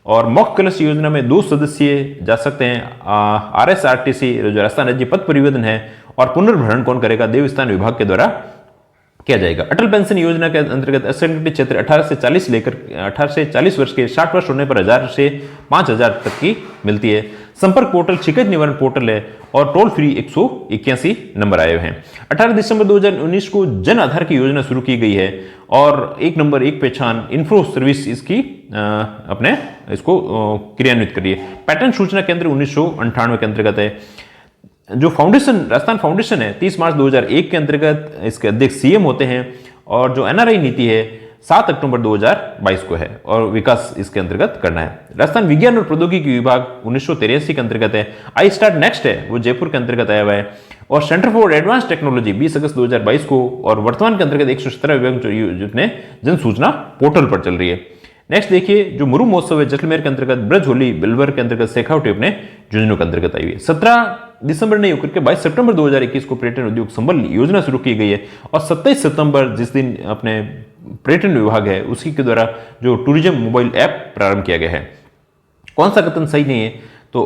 और मॉक कलश योजना में 2 सदस्य जा सकते हैं। RSRTC जो राजस्थान राज्य पथ परिवहन है। और पुनर्भरण कौन करेगा? देवस्थान विभाग के द्वारा किया जाएगा। अटल पेंशन योजना के अंतर्गत असंगठित क्षेत्र 18 से 40 वर्ष के 60 वर्ष होने पर 1000 से 5000 तक की मिलती है। संपर्क पोर्टल शिकायत निवारण पोर्टल है। और टोल फ्री 181 नंबर आए हुए हैं। 18 दिसंबर 2019 को जन आधार की योजना शुरू की गई है। और 1 नंबर 1 पहचान इन्फो सर्विस इसकी अपने इसको क्रियान्वित करिए। पैटर्न सूचना केंद्र 1998 के अंतर्गत है। जो फाउंडेशन, राजस्थान फाउंडेशन है, 30 मार्च 2001 के अंतर्गत इसके अध्यक्ष सीएम होते हैं। और जो एनआरआई नीति है 7 अक्टूबर 2022 को है और विकास इसके अंतर्गत करना है। राजस्थान विज्ञान और प्रौद्योगिकी विभाग 1983 के अंतर्गत है। आई स्टार्ट नेक्स्ट है, वो जयपुर के अंतर्गत आया हुआ है। और सेंटर फॉर एडवांस टेक्नोलॉजी 20 अगस्त 2022 को और वर्तमान के अंतर्गत 117 विभाग जितने जन सूचना पोर्टल पर चल रही है। नेक्स्ट देखिए, जो मुरु महोत्सव है जैसलमेर के अंतर्गत, ब्रज होली बिलवर के अंतर्गत, शेखावटी अपने झुंझुनू के अंतर्गत आई हुई है। 17 दिसंबर नहीं होकर के 22 सितंबर 2021 को पर्यटन उद्योग संबल योजना शुरू की गई है। और 27 सितंबर जिस दिन अपने पर्यटन विभाग है उसी के द्वारा जो टूरिज्म मोबाइल ऐप प्रारंभ किया गया है। कौन सा कथन सही नहीं है? तो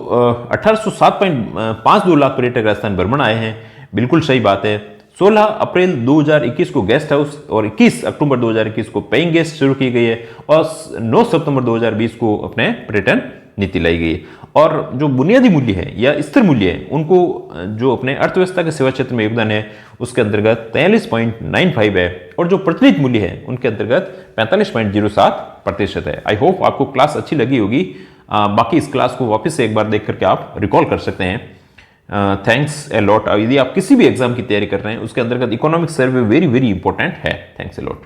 1807.52 लाख पर्यटक राजस्थान भ्रमण आए हैं, बिल्कुल सही बात है। 16 अप्रैल 2021 को गेस्ट हाउस और 21 अक्टूबर 2021 को पेइंग गेस्ट शुरू की गई है। और 9 सितंबर 2020 को अपने पर्यटन नीति लाई गई है। और जो बुनियादी मूल्य है या स्थिर मूल्य है उनको जो अपने अर्थव्यवस्था के सेवा क्षेत्र में योगदान है उसके अंतर्गत 43.95 है। और जो प्रचलित मूल्य है उनके अंतर्गत 45.07% है। आई होप आपको क्लास अच्छी लगी होगी। बाकी इस क्लास को वापस से एक बार देख करके आप रिकॉल कर सकते हैं। Thanks a lot. यदि आप किसी भी एग्जाम की तैयारी कर रहे हैं उसके अंतर्गत इकोनॉमिक सर्वे वेरी इंपॉर्टेंट है। Thanks a lot.